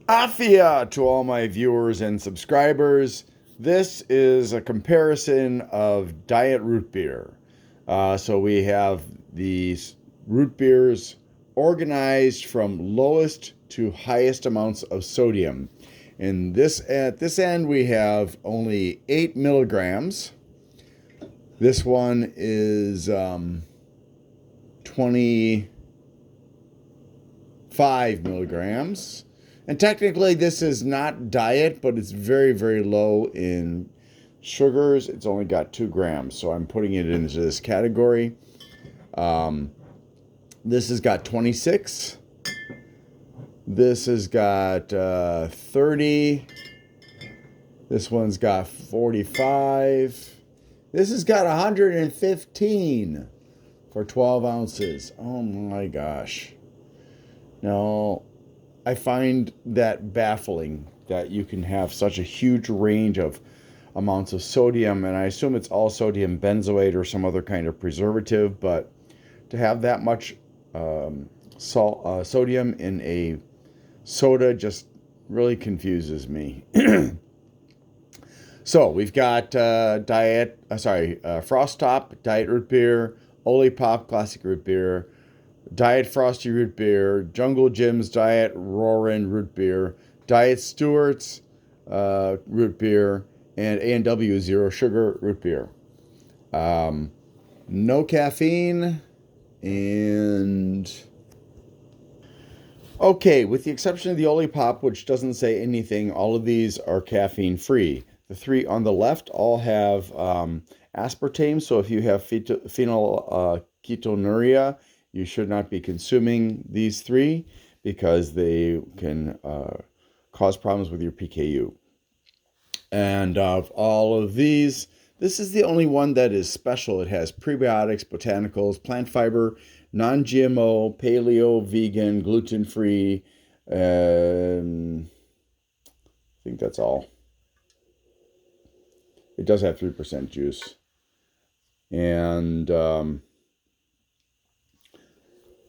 Afia to all my viewers and subscribers. This is a comparison of diet root beer. So we have these root beers organized from lowest to highest amounts of sodium. In this at this end we have only 8 milligrams. This one is 25 milligrams. And technically, this is not diet, but it's very, very low in sugars. It's only got 2 grams, so I'm putting it into this category. Um, this has got 26. This has got 30. This one's got 45. This has got 115 for 12 ounces. Oh my gosh. Now, I find that baffling that you can have such a huge range of amounts of sodium, and I assume it's all sodium benzoate or some other kind of preservative, but to have that much sodium in a soda just really confuses me. So we've got Frostop, Diet Root Beer, Olipop, Classic Root Beer, Diet Frostie Root Beer, Jungle Jim's Diet Roarin' Root Beer, Diet Stewart's Root Beer, and A&W Zero Sugar Root Beer. No caffeine, and okay, with the exception of the Olipop, which doesn't say anything, all of these are caffeine free. The three on the left all have aspartame, so if you have phenylketonuria, you should not be consuming these three because they can cause problems with your PKU. And of all of these, this is the only one that is special. It has prebiotics, botanicals, plant fiber, non-GMO, paleo, vegan, gluten-free. I think that's all. It does have 3% juice. And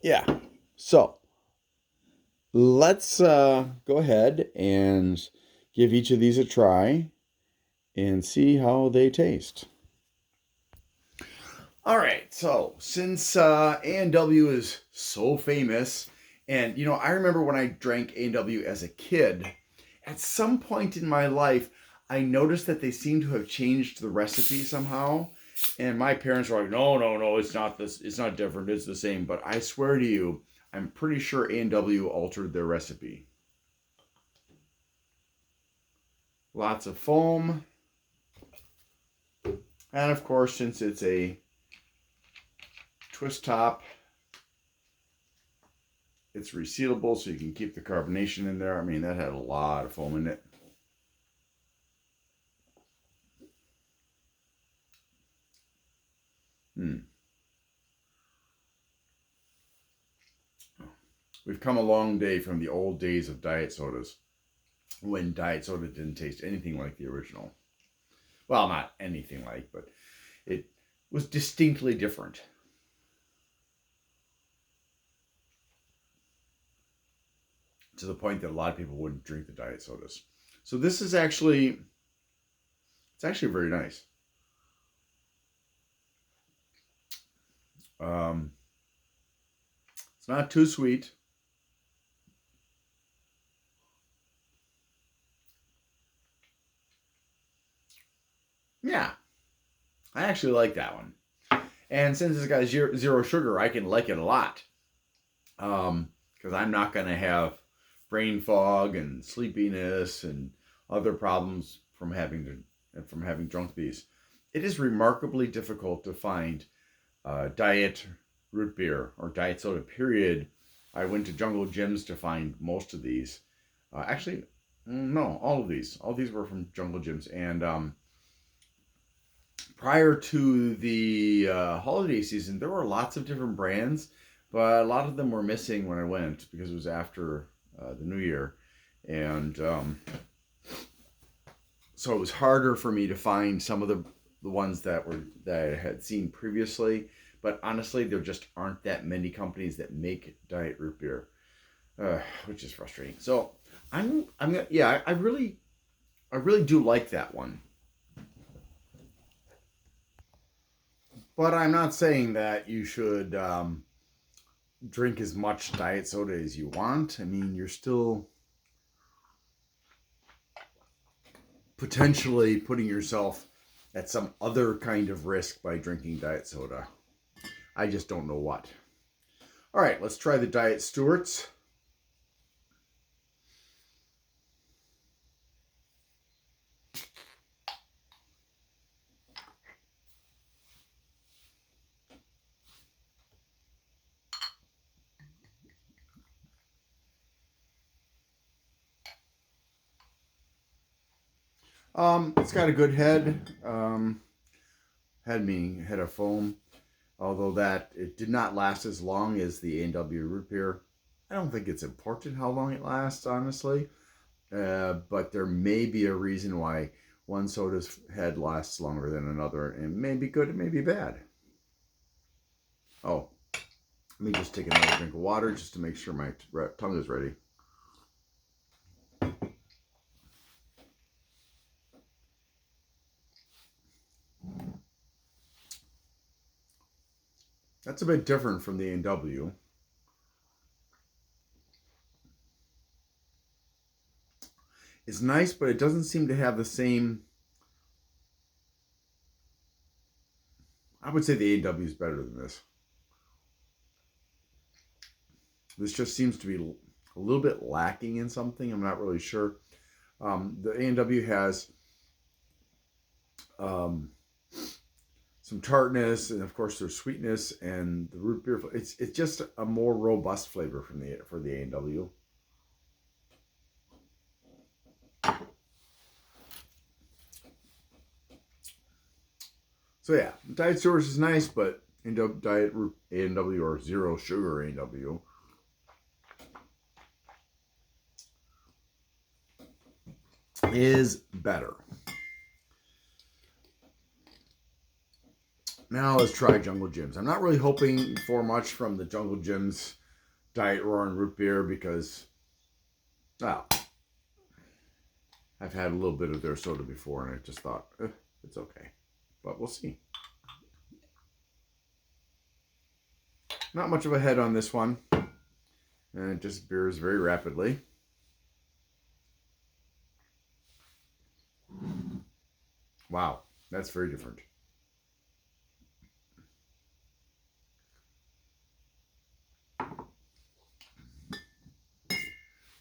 yeah, so let's go ahead and give each of these a try and see how they taste. All right, so since A&W is so famous, and I remember when I drank A&W as a kid, at some point in my life, I noticed that they seem to have changed the recipe somehow. And my parents were like, no, it's not this. It's not different. It's the same. But I swear to you, I'm pretty sure A&W altered their recipe. Lots of foam. And of course, since it's a twist top, it's resealable so you can keep the carbonation in there. I mean, that had a lot of foam in it. We've come a long day from the old days of diet sodas, when diet soda didn't taste anything like the original. Well, not anything like, but it was distinctly different. To the point that a lot of people wouldn't drink the diet sodas. So this is actually, it's actually very nice. It's not too sweet. Yeah, I actually like that one. And since it's got zero sugar, I can like it a lot. Because I'm not going to have brain fog and sleepiness and other problems from having drunk these. It is remarkably difficult to find diet root beer or diet soda, period. I went to Jungle Jim's to find most of these. Actually, no, all of these. All of these were from Jungle Jim's. And prior to the holiday season, there were lots of different brands, but a lot of them were missing when I went because it was after the New Year. And so it was harder for me to find some of the ones that I had seen previously. But honestly, there just aren't that many companies that make diet root beer, which is frustrating. So yeah, I really do like that one. But I'm not saying that you should drink as much diet soda as you want. I mean, you're still potentially putting yourself at some other kind of risk by drinking diet soda. I just don't know what. All right, let's try the Diet Stewart's. It's got a good head. Head of foam. Although that it did not last as long as the A&W root beer. I don't think it's important how long it lasts, honestly. But there may be a reason why one soda's head lasts longer than another. And it may be good, it may be bad. Oh, let me just take another drink of water just to make sure my tongue is ready. That's a bit different from the A&W. It's nice, but it doesn't seem to have the same. I would say the A&W is better than this. This just seems to be a little bit lacking in something. I'm not really sure. The A&W has some tartness, and of course there's sweetness, and the root beer. It's just a more robust flavor for the A&W. So yeah, Diet Source is nice, but Diet A&W or zero sugar A&W is better. Now let's try Jungle Jim's. I'm not really hoping for much from the Jungle Jim's Diet Roaring Root Beer because, well, I've had a little bit of their soda before and I just thought, it's okay. But we'll see. Not much of a head on this one. And it disappears very rapidly. Wow, that's very different.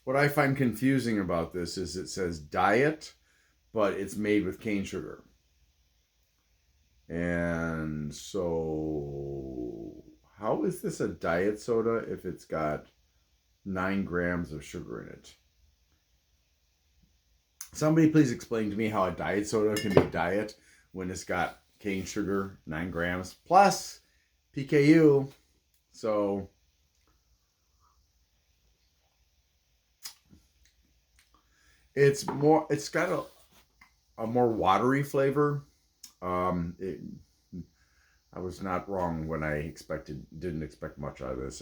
What I find confusing about this is it says diet, but it's made with cane sugar. And so, how is this a diet soda if it's got 9 grams of sugar in it? Somebody please explain to me how a diet soda can be diet when it's got cane sugar, 9 grams, plus PKU. So, it's got a more watery flavor. I was not wrong when I didn't expect much out of this.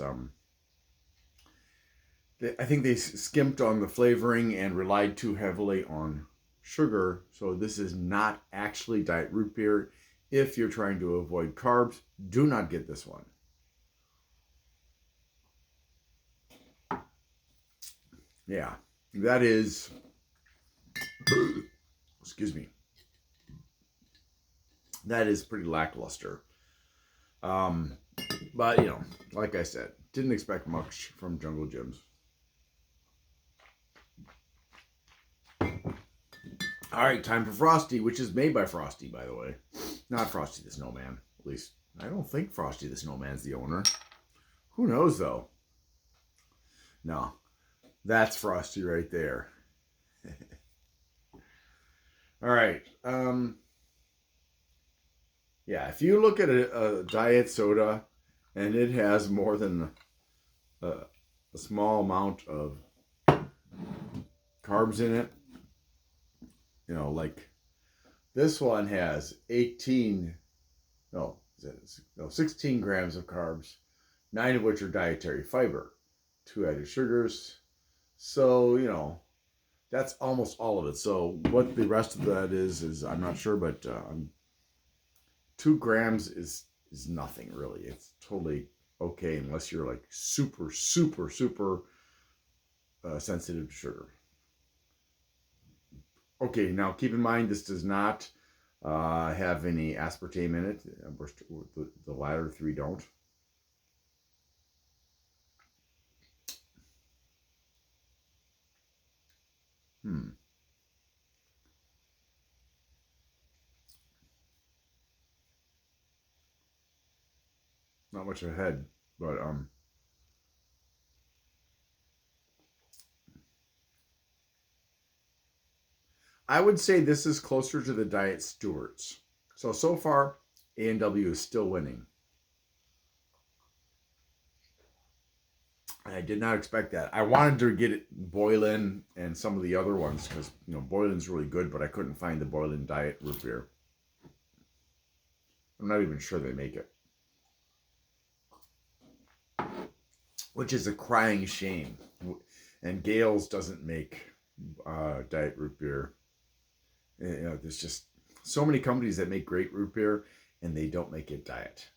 I think they skimped on the flavoring and relied too heavily on sugar. So this is not actually diet root beer. If you're trying to avoid carbs, do not get this one. Yeah, that is, excuse me, that is pretty lackluster. But, like I said, didn't expect much from Jungle Jim's. All right, time for Frostie, which is made by Frostie, by the way. Not Frosty the Snowman. At least, I don't think Frosty the Snowman's the owner. Who knows, though? No, that's Frosty right there. All right. Yeah, if you look at a diet soda and it has more than a small amount of carbs in it, like this one has 16 grams of carbs, 9 of which are dietary fiber, 2 added sugars. So, That's almost all of it. So what the rest of that is I'm not sure, but 2 grams is nothing really. It's totally okay unless you're like super, super, super sensitive to sugar. Okay, now keep in mind this does not have any aspartame in it. The latter 3 don't. Not much ahead, but I would say this is closer to the Diet Stewart's. So far, A&W is still winning. I did not expect that. I wanted to get it Boylan and some of the other ones because Boylan's really good, but I couldn't find the Boylan Diet root beer. I'm not even sure they make it, which is a crying shame. And Gales doesn't make Diet root beer. There's just so many companies that make great root beer, and they don't make it Diet.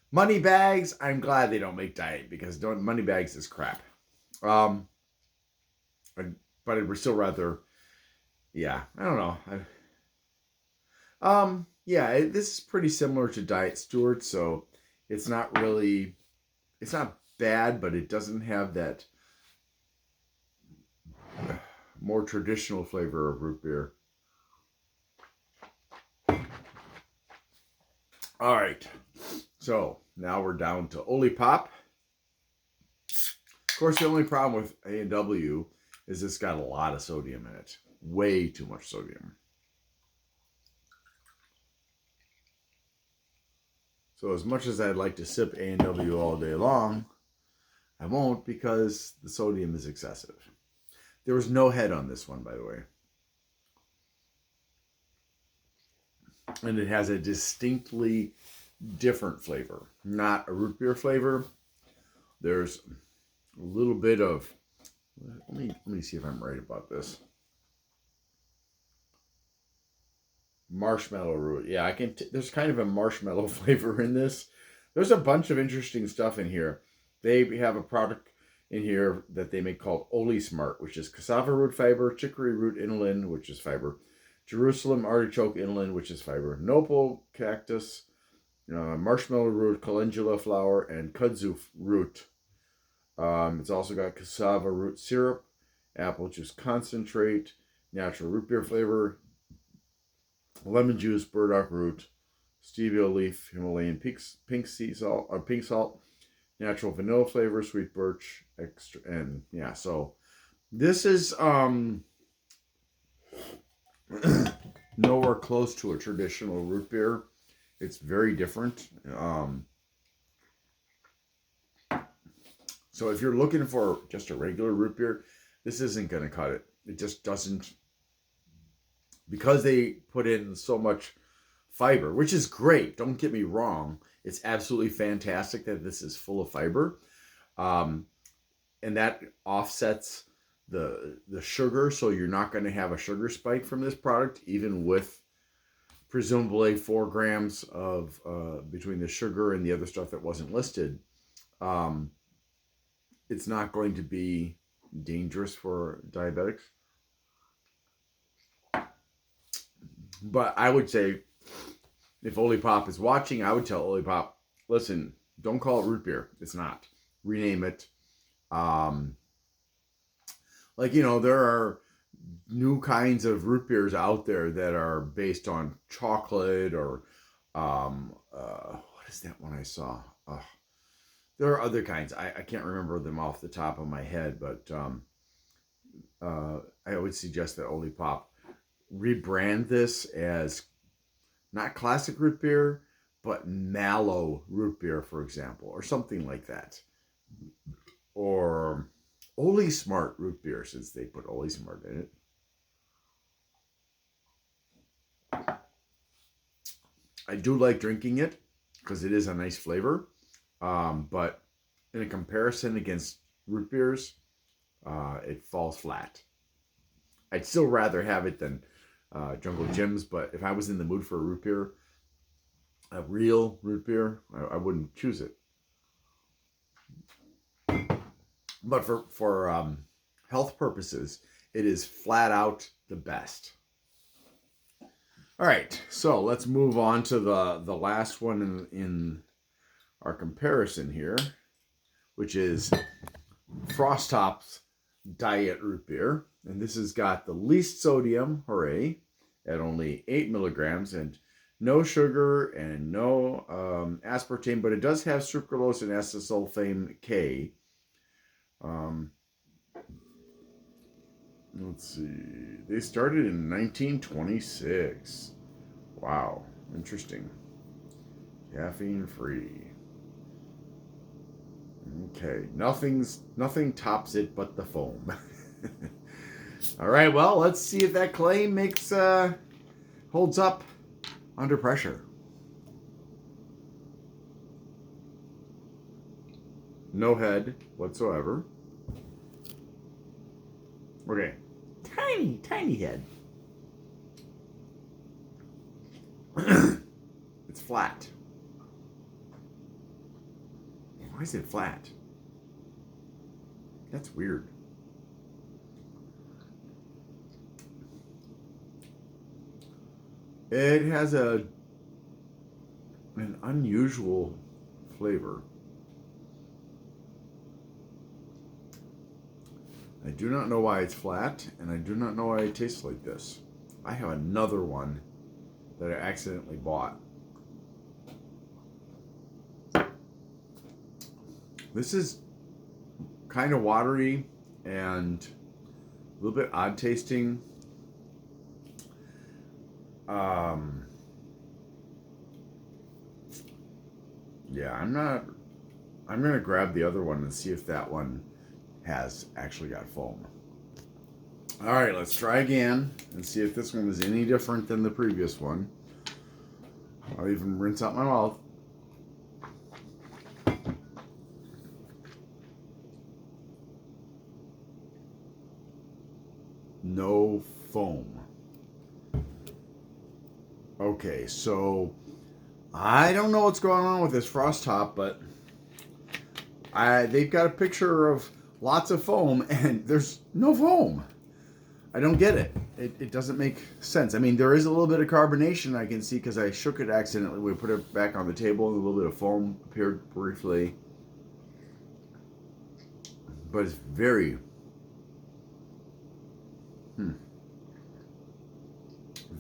Moneybags, I'm glad they don't make Diet because Moneybags is crap. But it was still rather, yeah, I don't know. This is pretty similar to Diet Stewart, so it's not bad, but it doesn't have that more traditional flavor of root beer. All right, so now we're down to Olipop. Of course, the only problem with A&W is it's got a lot of sodium in it. Way too much sodium. So as much as I'd like to sip A&W all day long, I won't because the sodium is excessive. There was no head on this one, by the way. And it has a distinctly different flavor. Not a root beer flavor. There's a little bit of, let me see if I'm right about this. Marshmallow root. Yeah, there's kind of a marshmallow flavor in this. There's a bunch of interesting stuff in here. They have a product in here that they make called Olismart, which is cassava root fiber, chicory root inulin, which is fiber, Jerusalem artichoke inulin, which is fiber, nopal cactus, marshmallow root, calendula flower, and kudzu root. It's also got cassava root syrup, apple juice concentrate, natural root beer flavor, lemon juice, burdock root, stevia leaf, Himalayan pink sea salt or pink salt, natural vanilla flavor, sweet birch extra, and yeah. So this is nowhere close to a traditional root beer. It's very different. So if you're looking for just a regular root beer, this isn't going to cut it. It just doesn't, because they put in so much fiber, which is great. Don't get me wrong. It's absolutely fantastic that this is full of fiber. And that offsets the sugar. So you're not going to have a sugar spike from this product, even with presumably 4 grams of between the sugar and the other stuff that wasn't listed. It's not going to be dangerous for diabetics. But I would say, if Olipop is watching, I would tell Olipop, listen, don't call it root beer. It's not. Rename it. There are new kinds of root beers out there that are based on chocolate or what is that one I saw? There are other kinds. I can't remember them off the top of my head, but I would suggest that Olipop rebrand this as not classic root beer, but mallow root beer, for example, or something like that. Or Olismart root beer, since they put Olismart in it. I do like drinking it because it is a nice flavor. But in a comparison against root beers, it falls flat. I'd still rather have it than Jungle Jim's, but if I was in the mood for a root beer, a real root beer, I wouldn't choose it. But for health purposes, it is flat out the best. All right, so let's move on to the last one in our comparison here, which is Frostop's Diet Root Beer. And this has got the least sodium, hooray, at only 8 milligrams, and no sugar and no aspartame, but it does have sucralose and acesulfame K. Let's see. They started in 1926. Wow, interesting. Caffeine free. Okay, nothing tops it but the foam. All right, well, let's see if that claim holds up under pressure. No head whatsoever. Okay, tiny head. It's flat. Why is it flat? That's weird. It has an unusual flavor. I do not know why it's flat, and I do not know why it tastes like this. I have another one that I accidentally bought. This is kind of watery and a little bit odd tasting. Yeah, I'm gonna grab the other one and see if that one has actually got foam. All right, let's try again and see if this one is any different than the previous one. I'll even rinse out my mouth. No foam. Okay, so I don't know what's going on with this Frostop, but they've got a picture of lots of foam and there's no foam. I don't get it. It doesn't make sense. I mean, there is a little bit of carbonation I can see because I shook it accidentally. We put it back on the table and a little bit of foam appeared briefly. But it's very...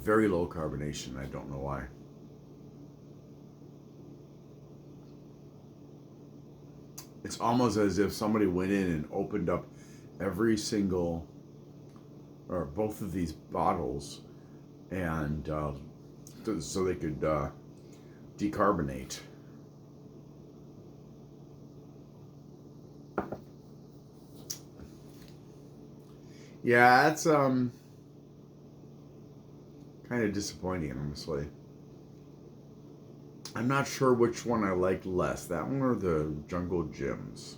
very low carbonation. I don't know why. It's almost as if somebody went in and opened up every single, or both of these bottles, and so they could decarbonate. Yeah, that's kind of disappointing, honestly. I'm not sure which one I like less, that one or the Jungle Jim's.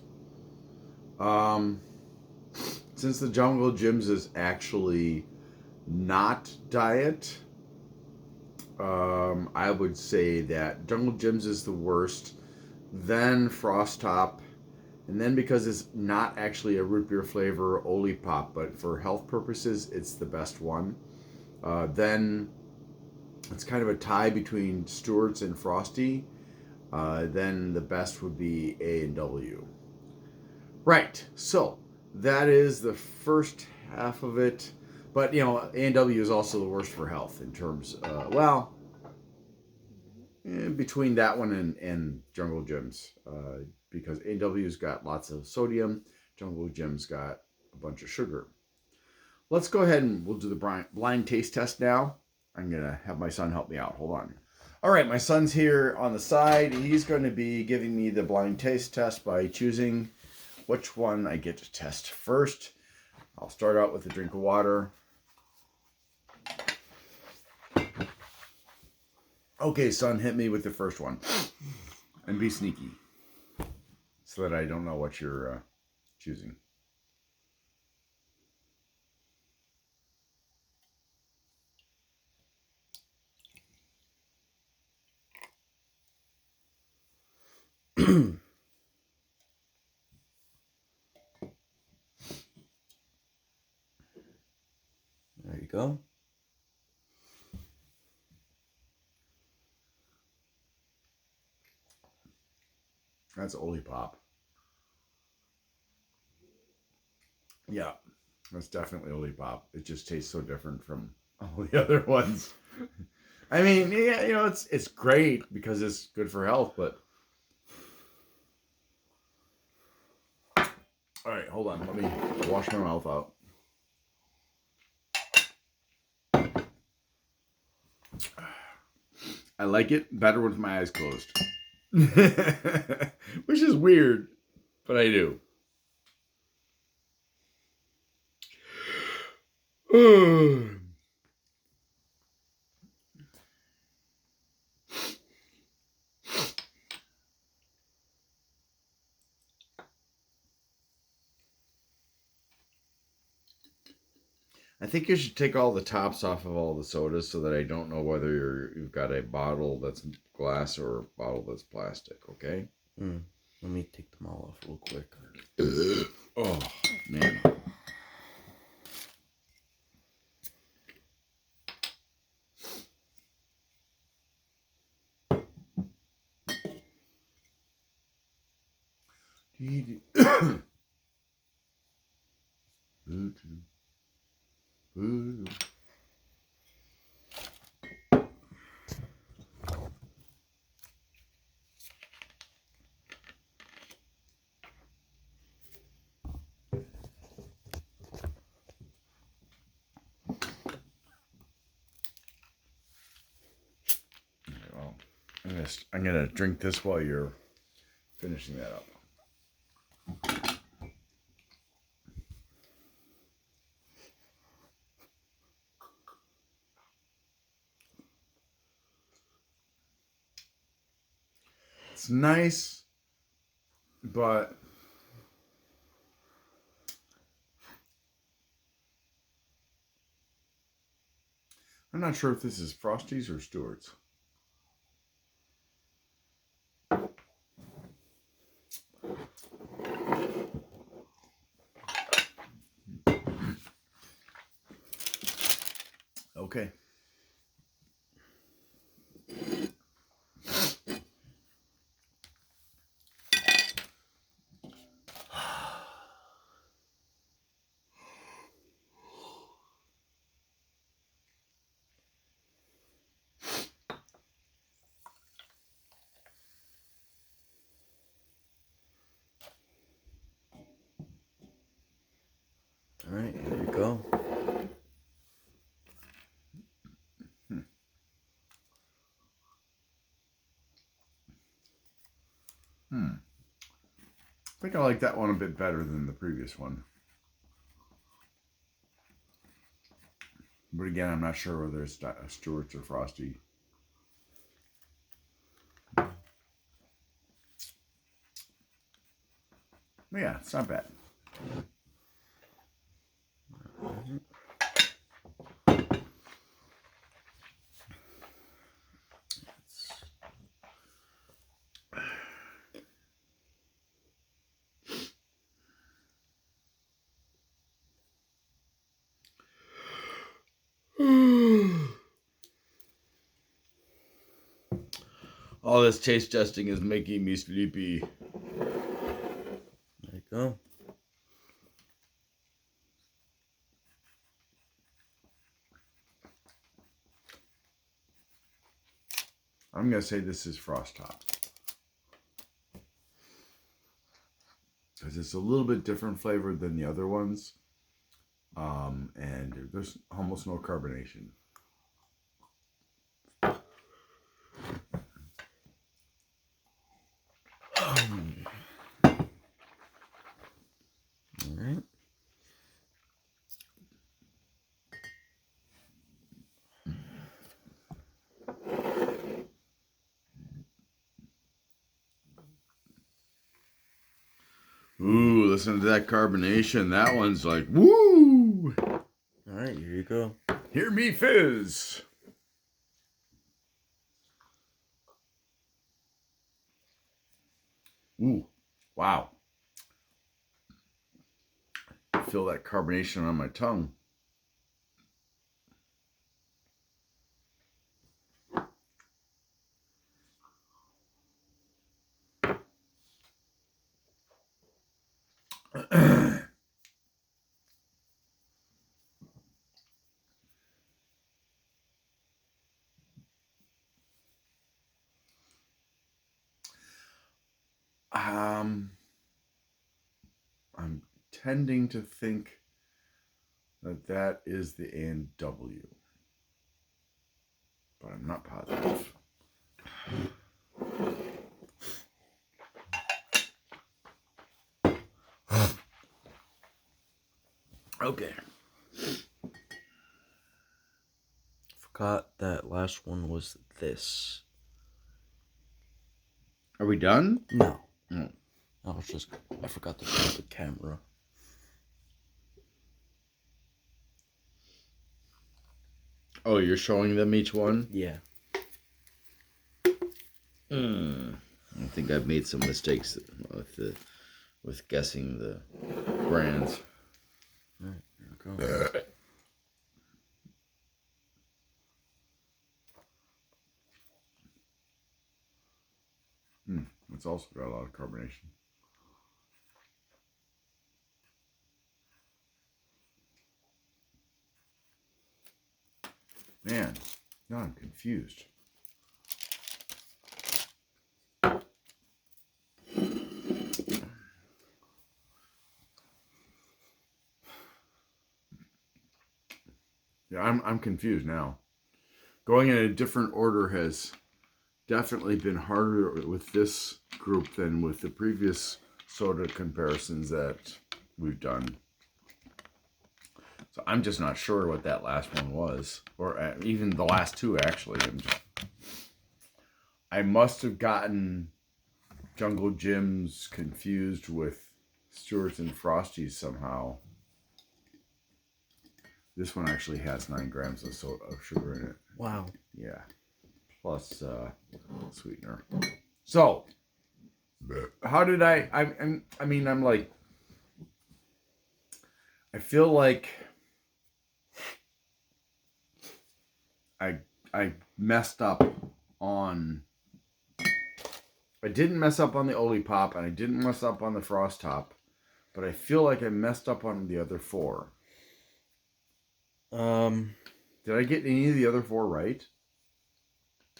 Since the Jungle Jim's is actually not diet, I would say that Jungle Jim's is the worst, then Frostop, and then because it's not actually a root beer flavor, Olipop, but for health purposes, it's the best one. Then it's kind of a tie between Stewart's and Frostie. Then the best would be A&W. Right, so that is the first half of it. But, you know, A&W is also the worst for health in terms, between that one and Jungle Jim's. Because A&W's got lots of sodium, Jungle Jim's got a bunch of sugar. Let's go ahead and we'll do the blind taste test now. I'm going to have my son help me out. Hold on. All right, my son's here on the side. He's going to be giving me the blind taste test by choosing which one I get to test first. I'll start out with a drink of water. Okay, son, hit me with the first one. And be sneaky so that I don't know what you're choosing. There you go. That's Olipop. Yeah, that's definitely Olipop. It just tastes so different from all the other ones. I mean, yeah, you know, it's great because it's good for health, but all right, hold on. Let me wash my mouth out. I like it better with my eyes closed. Which is weird, but I do. I think you should take all the tops off of all the sodas so that I don't know whether you've got a bottle that's glass or a bottle that's plastic, okay? Let me take them all off real quick. Oh, man. Well, I'm gonna drink this while you're finishing that up. It's nice, but I'm not sure if this is Frostie's or Stewart's. Okay. All right, here you go. I think I like that one a bit better than the previous one. But again, I'm not sure whether it's Stewart's or Frosty. But yeah, it's not bad. All this taste testing is making me sleepy. There you go. I'm going to say this is Frostop. Because it's a little bit different flavor than the other ones. And there's almost no carbonation. All right. Ooh, listen to that carbonation. That one's like, woo! All right, here you go. Hear me fizz. Ooh, wow. Feel that carbonation on my tongue. I'm tending to think that is the A&W, but I'm not positive. Okay. Forgot that last one was this. Are we done? No. No. I forgot to put the camera. Oh, you're showing them each one? Yeah. I think I've made some mistakes with guessing the brands. Alright, here we go. It's also got a lot of carbonation. Man, now I'm confused. Yeah, I'm confused now. Going in a different order has definitely been harder with this group than with the previous soda comparisons that we've done. So I'm just not sure what that last one was, or even the last two actually. I must have gotten Jungle Jim's confused with Stewart's and Frostie's somehow. This one actually has 9 grams of sugar in it. Wow. Yeah. Plus sweetener. So, how did I'm like, I feel like I messed up on, I didn't mess up on the Olipop and I didn't mess up on the Frostop, but I feel like I messed up on the other 4. Did I get any of the other 4 right?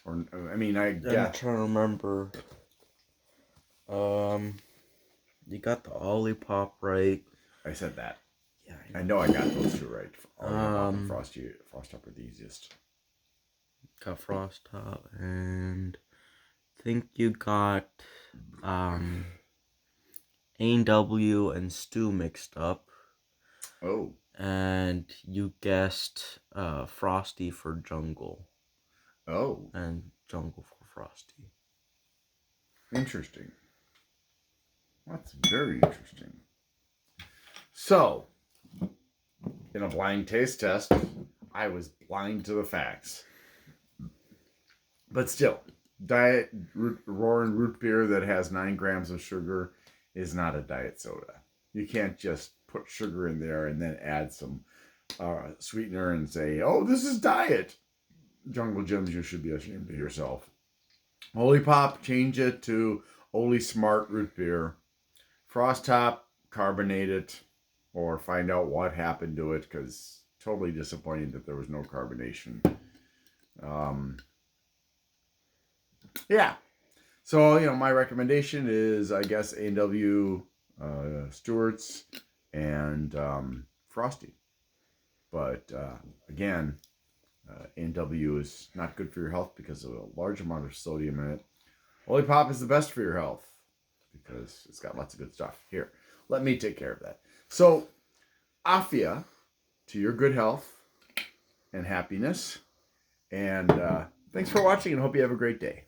Or I'm trying to remember. You got the Olipop right. I said that. Yeah, I know I got those 2 right. Olipop and Frostop are the easiest. Got Frostop, and I think you got A&W and Stew mixed up. Oh. And you guessed Frostie for Jungle. Oh. And Jungle for Frostie. Interesting. That's very interesting. So, in a blind taste test, I was blind to the facts. But still, diet roaring root beer that has 9 grams of sugar is not a diet soda. You can't just put sugar in there and then add some sweetener and say, oh, this is diet. Jungle Gyms, you should be ashamed of yourself. Olipop, change it to Oli Smart root beer. Frostop, carbonate it, or find out what happened to it, because totally disappointing that there was no carbonation. Yeah. So, my recommendation is, I guess, A&W, Stewart's, and Frostie. But, again, A&W is not good for your health because of a large amount of sodium in it. Olipop is the best for your health because it's got lots of good stuff. Here, let me take care of that. So, Afia, to your good health and happiness. And thanks for watching and hope you have a great day.